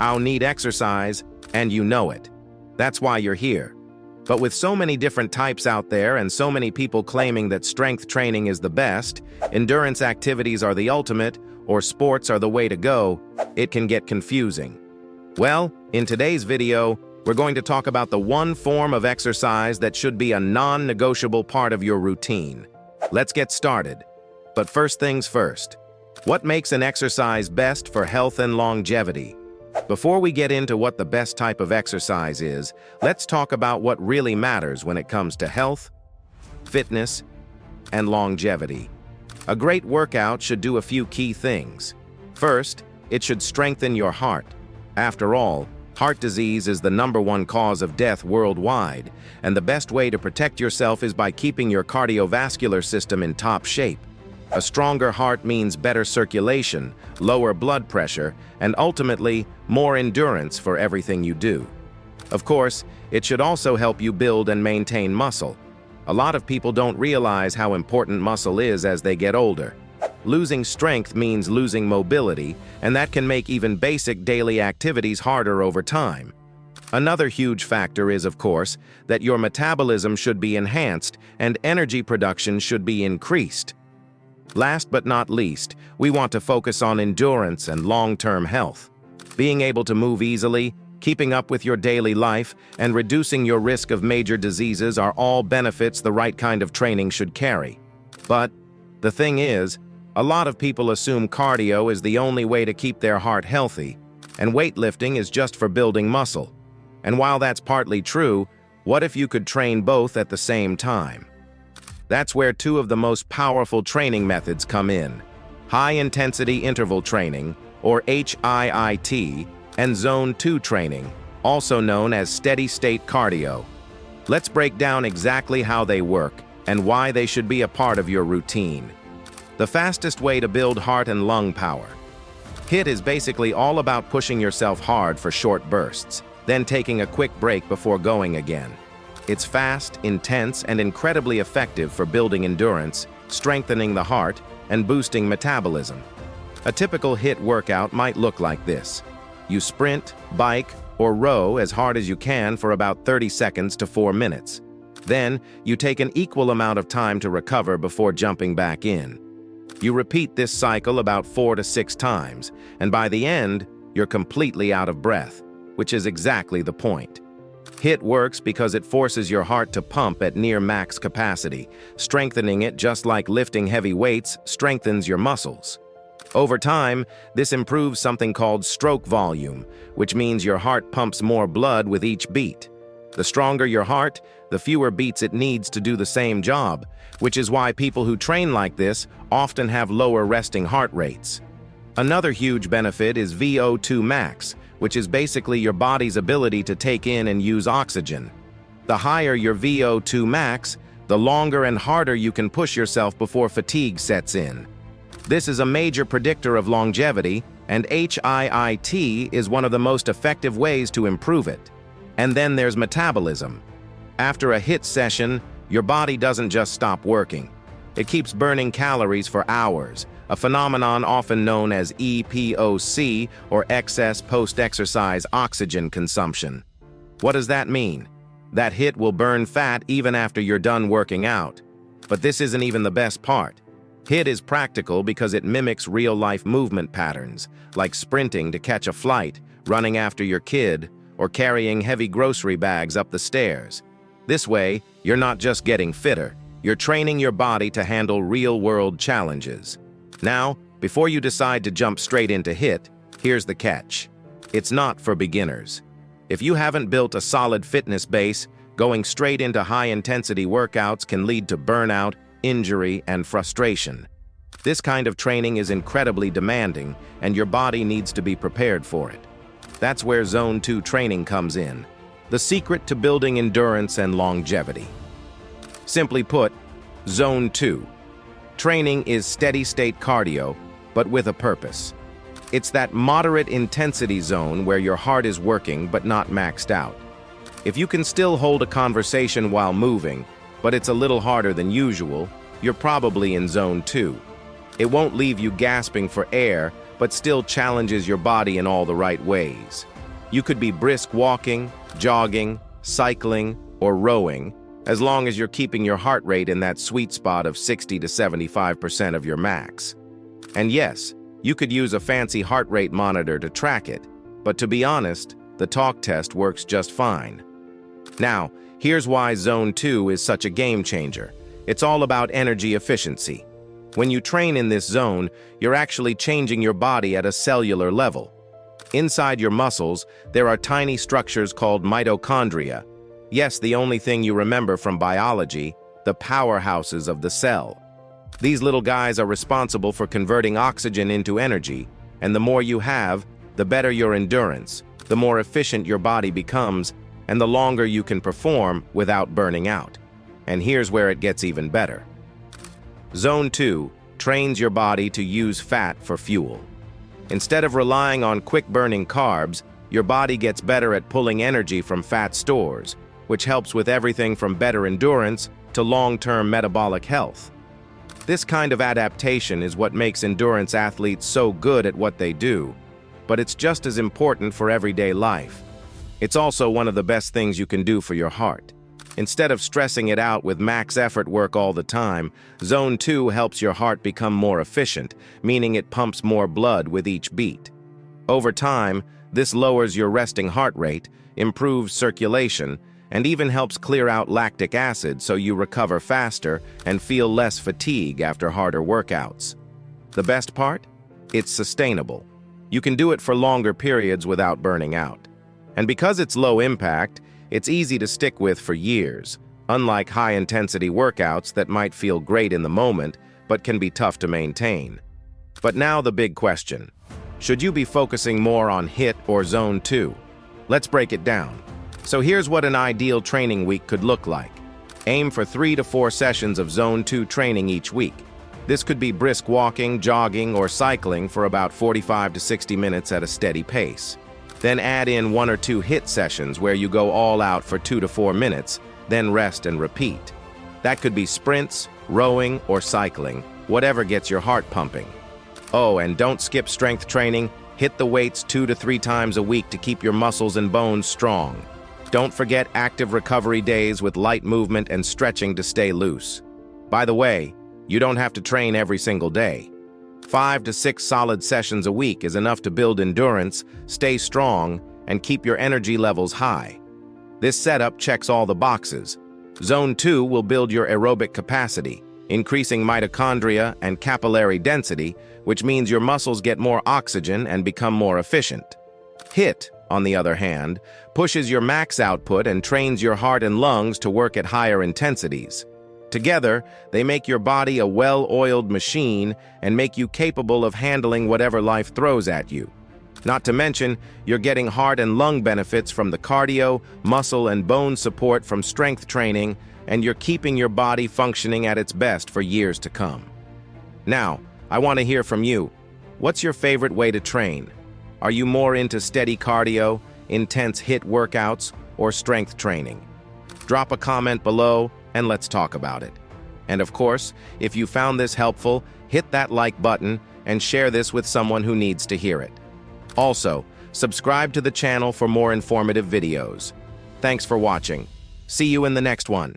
I'll need exercise, and you know it. That's why you're here. But with so many different types out there and so many people claiming that strength training is the best, endurance activities are the ultimate, or sports are the way to go, it can get confusing. Well, in today's video, we're going to talk about the one form of exercise that should be a non-negotiable part of your routine. Let's get started. But first things first, what makes an exercise best for health and longevity? Before we get into what the best type of exercise is, let's talk about what really matters when it comes to health, fitness, and longevity. A great workout should do a few key things. First, it should strengthen your heart. After all, heart disease is the #1 cause of death worldwide, and the best way to protect yourself is by keeping your cardiovascular system in top shape. A stronger heart means better circulation, lower blood pressure, and ultimately, more endurance for everything you do. Of course, it should also help you build and maintain muscle. A lot of people don't realize how important muscle is as they get older. Losing strength means losing mobility, and that can make even basic daily activities harder over time. Another huge factor is, of course, that your metabolism should be enhanced and energy production should be increased. Last but not least, we want to focus on endurance and long-term health. Being able to move easily, keeping up with your daily life, and reducing your risk of major diseases are all benefits the right kind of training should carry. But the thing is, a lot of people assume cardio is the only way to keep their heart healthy, and weightlifting is just for building muscle. And while that's partly true, what if you could train both at the same time? That's where two of the most powerful training methods come in: high-intensity interval training, or HIIT, and Zone 2 training, also known as steady-state cardio. Let's break down exactly how they work and why they should be a part of your routine. The fastest way to build heart and lung power. HIIT is basically all about pushing yourself hard for short bursts, then taking a quick break before going again. It's fast, intense, and incredibly effective for building endurance, strengthening the heart, and boosting metabolism. A typical HIIT workout might look like this. You sprint, bike, or row as hard as you can for about 30 seconds to 4 minutes. Then, you take an equal amount of time to recover before jumping back in. You repeat this cycle about 4 to 6 times, and by the end, you're completely out of breath, which is exactly the point. HIIT works because it forces your heart to pump at near max capacity, strengthening it just like lifting heavy weights strengthens your muscles. Over time, this improves something called stroke volume, which means your heart pumps more blood with each beat. The stronger your heart, the fewer beats it needs to do the same job, which is why people who train like this often have lower resting heart rates. Another huge benefit is VO2 max, which is basically your body's ability to take in and use oxygen. The higher your VO2 max, the longer and harder you can push yourself before fatigue sets in. This is a major predictor of longevity, and HIIT is one of the most effective ways to improve it. And then there's metabolism. After a HIIT session, your body doesn't just stop working. It keeps burning calories for hours, a phenomenon often known as EPOC, or excess post-exercise oxygen consumption. What does that mean? That HIIT will burn fat even after you're done working out. But this isn't even the best part. HIIT is practical because it mimics real-life movement patterns, like sprinting to catch a flight, running after your kid, or carrying heavy grocery bags up the stairs. This way, you're not just getting fitter, you're training your body to handle real-world challenges. Now, before you decide to jump straight into HIIT, here's the catch. It's not for beginners. If you haven't built a solid fitness base, going straight into high-intensity workouts can lead to burnout, injury, and frustration. This kind of training is incredibly demanding, and your body needs to be prepared for it. That's where Zone 2 training comes in, the secret to building endurance and longevity. Simply put, Zone 2. Training is steady-state cardio, but with a purpose. It's that moderate intensity zone where your heart is working but not maxed out. If you can still hold a conversation while moving, but it's a little harder than usual, you're probably in Zone 2. It won't leave you gasping for air, but still challenges your body in all the right ways. You could be brisk walking, jogging, cycling, or rowing, as long as you're keeping your heart rate in that sweet spot of 60 to 75% of your max. And yes, you could use a fancy heart rate monitor to track it, but to be honest, the talk test works just fine. Now, here's why Zone 2 is such a game changer. It's all about energy efficiency. When you train in this zone, you're actually changing your body at a cellular level. Inside your muscles, there are tiny structures called mitochondria. Yes, the only thing you remember from biology, the powerhouses of the cell. These little guys are responsible for converting oxygen into energy, and the more you have, the better your endurance, the more efficient your body becomes, and the longer you can perform without burning out. And here's where it gets even better. Zone 2 trains your body to use fat for fuel. Instead of relying on quick-burning carbs, your body gets better at pulling energy from fat stores, which helps with everything from better endurance to long-term metabolic health. This kind of adaptation is what makes endurance athletes so good at what they do, but it's just as important for everyday life. It's also one of the best things you can do for your heart. Instead of stressing it out with max effort work all the time, Zone 2 helps your heart become more efficient, meaning it pumps more blood with each beat. Over time, this lowers your resting heart rate, improves circulation, and even helps clear out lactic acid so you recover faster and feel less fatigue after harder workouts. The best part? It's sustainable. You can do it for longer periods without burning out. And because it's low impact, it's easy to stick with for years, unlike high-intensity workouts that might feel great in the moment but can be tough to maintain. But now the big question. Should you be focusing more on HIIT or Zone 2? Let's break it down. So here's what an ideal training week could look like. Aim for 3 to 4 sessions of Zone 2 training each week. This could be brisk walking, jogging, or cycling for about 45 to 60 minutes at a steady pace. Then add in 1 or 2 HIIT sessions where you go all out for 2 to 4 minutes, then rest and repeat. That could be sprints, rowing, or cycling, whatever gets your heart pumping. Oh, and don't skip strength training. Hit the weights 2 to 3 times a week to keep your muscles and bones strong. Don't forget active recovery days with light movement and stretching to stay loose. By the way, you don't have to train every single day. 5 to 6 solid sessions a week is enough to build endurance, stay strong, and keep your energy levels high. This setup checks all the boxes. Zone 2 will build your aerobic capacity, increasing mitochondria and capillary density, which means your muscles get more oxygen and become more efficient. HIIT, on the other hand, pushes your max output and trains your heart and lungs to work at higher intensities. Together, they make your body a well-oiled machine and make you capable of handling whatever life throws at you. Not to mention, you're getting heart and lung benefits from the cardio, muscle, and bone support from strength training, and you're keeping your body functioning at its best for years to come. Now, I want to hear from you. What's your favorite way to train? Are you more into steady cardio, intense HIIT workouts, or strength training? Drop a comment below and let's talk about it. And of course, if you found this helpful, hit that like button and share this with someone who needs to hear it. Also, subscribe to the channel for more informative videos. Thanks for watching. See you in the next one.